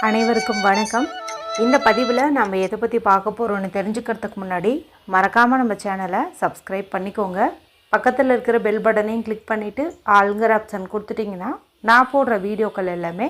அனைவருக்கும் வணக்கம். இந்த பதிவில் நம்ம எதை பற்றி பார்க்க போகிறோன்னு தெரிஞ்சுக்கிறதுக்கு முன்னாடி மறக்காமல் நம்ம சேனலை சப்ஸ்கிரைப் பண்ணிக்கோங்க. பக்கத்தில் இருக்கிற பெல் பட்டனையும் கிளிக் பண்ணிவிட்டு ஆளுங்கிற ஆப்ஷன் கொடுத்துட்டிங்கன்னா நான் போடுற வீடியோக்கள் எல்லாமே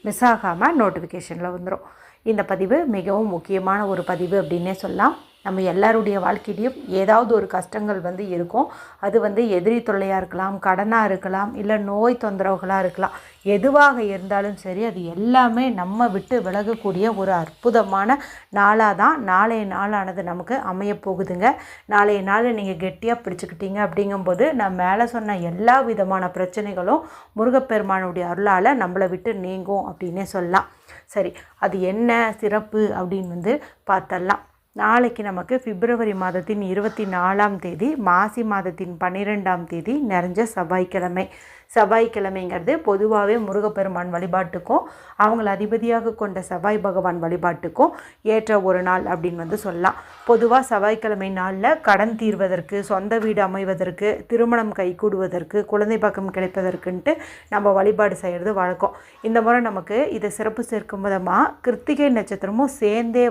மிஸ் ஆகாமல் நோட்டிஃபிகேஷனில் வந்துடும். இந்த பதிவு மிகவும் முக்கியமான ஒரு பதிவு அப்படின்னே சொல்லலாம். நம்ம எல்லாருடைய வாழ்க்கையிலையும் ஏதாவது ஒரு கஷ்டங்கள் இருக்கும். அது எதிரி தொல்லையாக இருக்கலாம், கடனாக இருக்கலாம், இல்லை நோய் தொந்தரவுகளாக இருக்கலாம். எதுவாக இருந்தாலும் சரி, அது எல்லாமே நம்ம விட்டு விலகக்கூடிய ஒரு அற்புதமான நாளாக தான் நாளைய நாளானது நமக்கு அமையப்போகுதுங்க. நாளைய நாள் நீங்கள் கெட்டியாக பிடிச்சிக்கிட்டீங்க அப்படிங்கும்போது நான் மேலே சொன்ன எல்லா விதமான பிரச்சனைகளும் முருகப்பெருமானுடைய அருளால் நம்மளை விட்டு நீங்கும் அப்படின்னே சொல்லலாம். சரி, அது என்ன சிறப்பு அப்படின்னு பார்த்தரலாம். நாளைக்கு நமக்கு பிப்ரவரி மாதத்தின் 24ஆம் தேதி, மாசி மாதத்தின் 12ஆம் தேதி நிறைஞ்ச செவ்வாய்க்கிழமை. செவ்வாய்க்கிழமைங்கிறது பொதுவாகவே முருகப்பெருமான் வழிபாட்டுக்கும் அவங்கள அதிபதியாக கொண்ட செவ்வாய் பகவான் வழிபாட்டுக்கும் ஏற்ற ஒரு நாள் அப்படின்னு சொல்லலாம். பொதுவாக செவ்வாய்க்கிழமை நாளில் கடன் தீர்வதற்கு, சொந்த வீடு அமைவதற்கு, திருமணம் கைகூடுவதற்கு, குழந்தை பாக்கம் கிடைப்பதற்குன்ட்டு நம்ம வழிபாடு செய்கிறது வழக்கம். இந்த முறை நமக்கு இதை சிறப்பு சேர்க்கும் விதமாக கிருத்திகை நட்சத்திரமும் சேர்ந்தே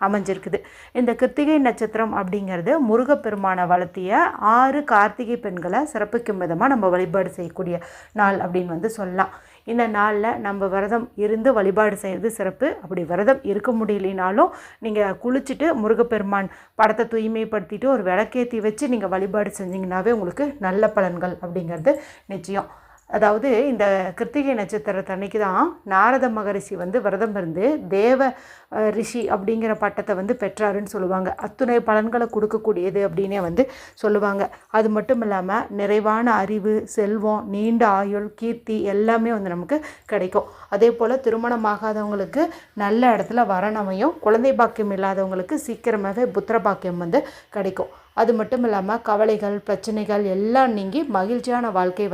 அமைஞ்சிருக்குது. இந்த கிருத்திகை நட்சத்திரம் அப்படிங்கிறது முருகப்பெருமானை வளர்த்திய 6 கார்த்திகை பெண்களை சிறப்பிக்கும் விதமாக நம்ம வழிபாடு செய்யக்கூடிய நாள் அப்படின்னு சொல்லலாம். இந்த நாளில் நம்ம விரதம் இருந்து வழிபாடு செய்கிறது சிறப்பு. அப்படி விரதம் இருக்க முடியலனாலும் நீங்கள் குளிச்சுட்டு முருகப்பெருமான் படத்தை தூய்மைப்படுத்திட்டு ஒரு விளக்கேற்றி வச்சு நீங்கள் வழிபாடு செஞ்சிங்கனாவே உங்களுக்கு நல்ல பலன்கள் அப்படிங்கிறது நிச்சயம். அதாவது இந்த கிருத்திகை நட்சத்திரத்தன்னைக்கு தான் நாரத மகரிஷி விரதம் இருந்து தேவ ரிஷி அப்படிங்கிற பட்டத்தை பெற்றாருன்னு சொல்லுவாங்க. அத்துணை பலன்களை கொடுக்கக்கூடியது அப்படின்னே சொல்லுவாங்க. அது மட்டும் இல்லாமல் நிறைவான அறிவு, செல்வம், நீண்ட ஆயுள், கீர்த்தி எல்லாமே நமக்கு கிடைக்கும். அதே போல் திருமணமாகாதவங்களுக்கு நல்ல இடத்துல வரணமையும், குழந்தை பாக்கியம் இல்லாதவங்களுக்கு சீக்கிரமாகவே புத்திர பாக்கியம் கிடைக்கும். அது மட்டும் இல்லாமல் கவலைகள், பிரச்சனைகள் எல்லாம் நீங்கி மகிழ்ச்சியான வாழ்க்கை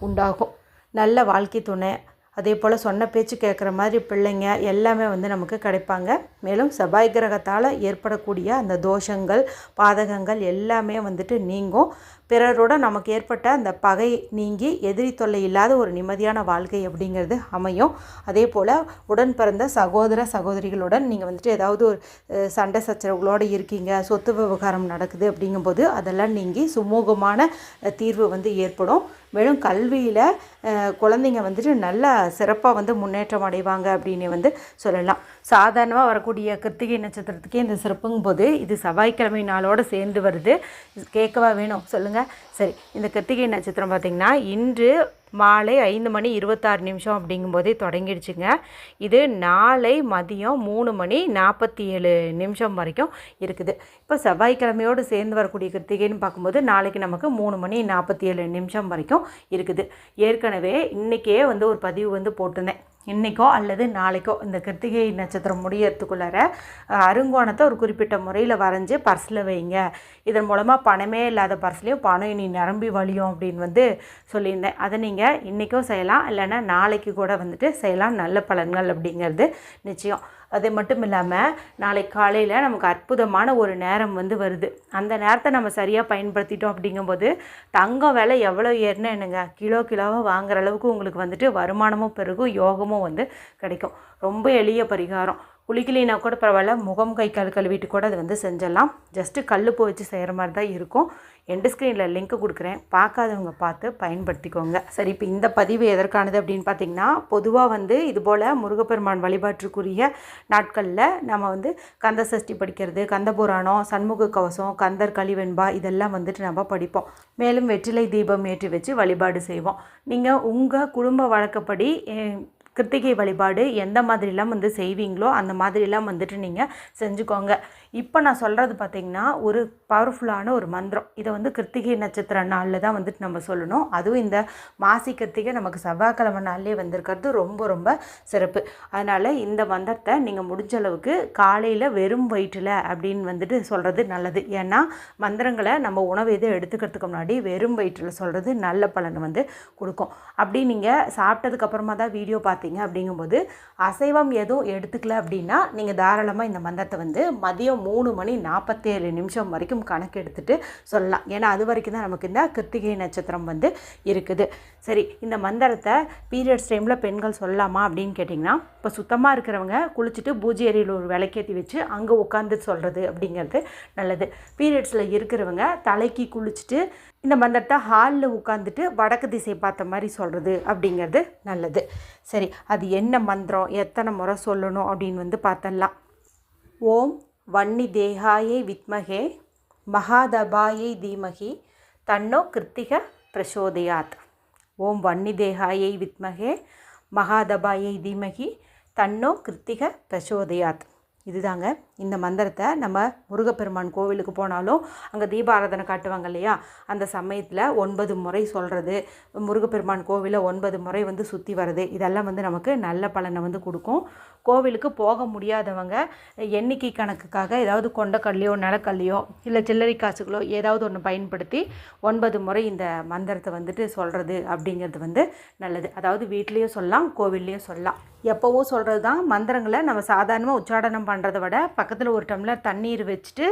உண்டாகும். நல்ல வாழ்க்கை துணை, அதே போல் சொன்ன பேச்சு கேட்குற மாதிரி பிள்ளைங்க எல்லாமே நமக்கு கிடைப்பாங்க. மேலும் செவ்வாய் கிரகத்தால் ஏற்படக்கூடிய அந்த தோஷங்கள், பாதகங்கள் எல்லாமே நீங்கும். பிறரோட நமக்கு ஏற்பட்ட அந்த பகை நீங்கி எதிரி தொல்லை இல்லாத ஒரு நிம்மதியான வாழ்க்கை அப்படிங்கிறது அமையும். அதே போல் உடன் பிறந்த சகோதர சகோதரிகளுடன் நீங்கள் ஏதாவது ஒரு சண்டை சச்சரவுகளோடு இருக்கீங்க, சொத்து விவகாரம் நடக்குது அப்படிங்கும்போது அதெல்லாம் நீங்கி சுமூகமான தீர்வு ஏற்படும். மேலும் கல்வியில் குழந்தைங்க நல்லா சிறப்பாக முன்னேற்றம் அடைவாங்க அப்படின்னு சொல்லலாம். சாதாரணமாக வரக்கூடிய கிருத்திகை நட்சத்திரத்துக்கே இந்த சிறப்புங்கும் போது இது செவ்வாய்க்கிழமை நாளோடு சேர்ந்து வருது. கேட்கவா வேணும் சொல்லுங்கள். சரி, இந்த கிருத்திகை நட்சத்திரம் பார்த்திங்கன்னா இன்று மாலை 5:26 அப்படிங்கும்போதே தொடங்கிடுச்சுங்க. இது நாளை மதியம் 3:47 வரைக்கும் இருக்குது. இப்போ செவ்வாய்க்கிழமையோடு சேர்ந்து வரக்கூடிய கிருத்திகைன்னு பார்க்கும்போது நாளைக்கு நமக்கு 3:47 வரைக்கும் இருக்குது. ஏற்கனவே இன்றைக்கே ஒரு பதிவு போட்டிருந்தேன். இன்றைக்கோ அல்லது நாளைக்கோ இந்த கிருத்திகை நட்சத்திரம் முடியறதுக்குள்ளார அருங்கோணத்தை ஒரு குறிப்பிட்ட முறையில் வரைஞ்சி பர்ஸில் வைங்க. இதன் மூலமாக பணமே இல்லாத பர்ஸ்லேயும் பணம் இனி நிரம்பி வழியும் அப்படின்னு சொல்லியிருந்தேன். அதை நீங்கள் இன்றைக்கும் செய்யலாம், இல்லைன்னா நாளைக்கு கூட செய்யலாம். நல்ல பலன்கள் அப்படிங்கிறது நிச்சயம். அது மட்டும் இல்லாமல் நாளைக்கு காலையில் நமக்கு அற்புதமான ஒரு நேரம் வருது. அந்த நேரத்தை நம்ம சரியாக பயன்படுத்திட்டோம் அப்படிங்கும்போது தங்கம் விலை எவ்வளோ ஏறினா என்னங்க, கிலோவாக வாங்குற அளவுக்கு உங்களுக்கு வருமானமும் பெருகும், யோகமும் கிடைக்கும். ரொம்ப எளிய பரிகாரம். குளிக்கலினா கூட பரவாயில்ல, முகம் கை கால் கழுவிட்டு கூட அது செஞ்சிடலாம். ஜஸ்ட்டு கல்லுப்பு வச்சு செய்கிற மாதிரி தான் இருக்கும். எண்டு ஸ்க்ரீனில் லிங்க் கொடுக்குறேன், பார்க்காதவங்க பார்த்து பயன்படுத்திக்கோங்க. சரி, இப்போ இந்த பதிவு எதற்கானது அப்படின்னு பார்த்திங்கன்னா, பொதுவாக இதுபோல் முருகப்பெருமான் வழிபாட்டுக்குரிய நாட்களில் நம்ம கந்த சஷ்டி படிக்கிறது, கந்த புராணம், சண்முக கவசம், கந்தர் கலிவெண்பா இதெல்லாம் நம்ம படிப்போம். மேலும் வெற்றிலை தீபம் ஏற்றி வச்சு வழிபாடு செய்வோம். நீங்கள் உங்கள் குடும்ப வழக்கப்படி கிருத்திகை வழிபாடு எந்த மாதிரிலாம் செய்வீங்களோ அந்த மாதிரிலாம் நீங்கள் செஞ்சுக்கோங்க. இப்போ நான் சொல்கிறது பார்த்திங்கன்னா ஒரு பவர்ஃபுல்லான ஒரு மந்திரம். இதை கிருத்திகை நட்சத்திர நாளில் தான் நம்ம சொல்லணும். அதுவும் இந்த மாசி கிருத்திகை நமக்கு செவ்வாய்க்கிழமை நாள்லேயே வந்திருக்கிறது ரொம்ப ரொம்ப சிறப்பு. அதனால் இந்த மந்திரத்தை நீங்கள் முடிஞ்ச அளவுக்கு காலையில் வெறும் வயிற்றில் அப்படின்னு சொல்கிறது நல்லது. ஏன்னா மந்திரங்களை நம்ம உணவு எதுவும் எடுத்துக்கிறதுக்கு முன்னாடி வெறும் வயிற்றில் சொல்கிறது நல்ல பலன் கொடுக்கும். அப்படி நீங்கள் சாப்பிட்டதுக்கப்புறமா தான் வீடியோ பார்த்தீங்க பார்த்தீங்க அப்படிங்கும்போது அசைவம் எதுவும் எடுத்துக்கல அப்படின்னா நீங்கள் தாராளமாக இந்த மந்திரத்தை வந்து மதியம் 3:47 வரைக்கும் கணக்கு எடுத்துகிட்டு சொல்லலாம். ஏன்னா அது வரைக்கும் தான் நமக்கு இந்த கிருத்திகை நட்சத்திரம் வந்து இருக்குது. சரி, இந்த மந்திரத்தை பீரியட்ஸ் டைமில் பெண்கள் சொல்லலாமா அப்படின்னு கேட்டிங்கன்னா, இப்போ சுத்தமாக இருக்கிறவங்க குளிச்சுட்டு பூஜை அறையில் ஒரு விளக்கேற்றி வச்சு அங்கே உட்காந்து சொல்கிறது அப்படிங்கிறது நல்லது. பீரியட்ஸில் இருக்கிறவங்க தலைக்கு குளிச்சுட்டு இந்த மந்திரத்தை ஹாலில் உட்காந்துட்டு வடக்கு திசை பார்த்த மாதிரி சொல்கிறது அப்படிங்கிறது நல்லது. சரி, அது என்ன மந்திரம், எத்தனை முறை சொல்லணும் அப்படின்னு வந்து பார்த்தலாம். ஓம் வன்னி தேகாயை வித்மகே மகாதபாயை தீமகி தன்னோ கிருத்திக பிரசோதயாத். ஓம் வன்னி தேகாயை வித்மகே மகாதபாயை தீமகி தன்னோ கிருத்திக பிரசோதயாத். இதுதாங்க இந்த மந்திரத்தை நம்ம முருகப்பெருமான் கோவிலுக்கு போனாலும் அங்கே தீபாராதனை காட்டுவாங்க இல்லையா, அந்த சமயத்தில் 9 முறை சொல்கிறது, முருகப்பெருமான் கோவிலை 9 முறை வந்து சுற்றி வர்றது, இதெல்லாம் வந்து நமக்கு நல்ல பலனை வந்து கொடுக்கும். கோவிலுக்கு போக முடியாதவங்க எண்ணிக்கை கணக்குக்காக ஏதாவது கொண்டக்கல்லையோ நிலக்கல்லையோ இல்லை சில்லறை காசுகளோ ஏதாவது ஒன்று பயன்படுத்தி 9 முறை இந்த மந்திரத்தை வந்துட்டு சொல்கிறது அப்படிங்கிறது வந்து நல்லது. அதாவது வீட்லேயும் சொல்லலாம், கோவில்லையும் சொல்லலாம். எப்போவும் சொல்கிறது தான் மந்திரங்களை நம்ம சாதாரணமாக உச்சாடனம் பண்ணுறதை விட பக்கத்தில் ஒரு டம்ளர் தண்ணீர் வச்சுட்டு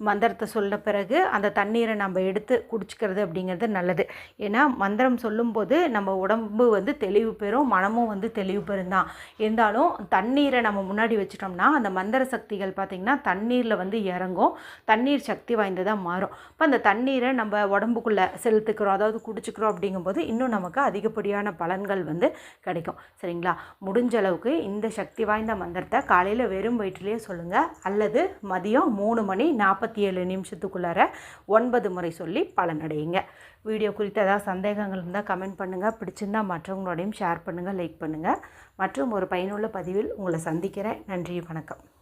மந்திரத்தை சொல்ல பிறகு அந்த தண்ணீரை நம்ம எடுத்து குடிச்சிக்கிறது அப்படிங்கிறது நல்லது. ஏன்னா மந்திரம் சொல்லும்போது நம்ம உடம்பு வந்து தெளிவு பெறும், மனமும் வந்து தெளிவு பெறும் தான். இருந்தாலும் தண்ணீரை நம்ம முன்னாடி வச்சிட்டோம்னா அந்த மந்திர சக்திகள் பார்த்திங்கன்னா தண்ணீரில் வந்து இறங்கும், தண்ணீர் சக்தி வாய்ந்ததாக மாறும். இப்போ அந்த தண்ணீரை நம்ம உடம்புக்குள்ளே செலுத்துக்கிறோம், அதாவது குடிச்சிக்கிறோம் அப்படிங்கும்போது இன்னும் நமக்கு அதிகப்படியான பலன்கள் வந்து கிடைக்கும். சரிங்களா? முடிஞ்ச அளவுக்கு இந்த சக்தி வாய்ந்த மந்திரத்தை காலையில் வெறும் வயிற்றிலேயே சொல்லுங்கள், அல்லது மதியம் 3:47 9 முறை சொல்லி பலனடையுங்க. வீடியோ குறித்து ஏதாவது சந்தேகங்கள் இருந்தால் கமெண்ட் பண்ணுங்கள். பிடிச்சிருந்தால் மற்றவங்களோடையும் ஷேர் பண்ணுங்கள், லைக் பண்ணுங்கள். மற்றும் ஒரு பயனுள்ள பதிவில் உங்களை சந்திக்கிறேன். நன்றி, வணக்கம்.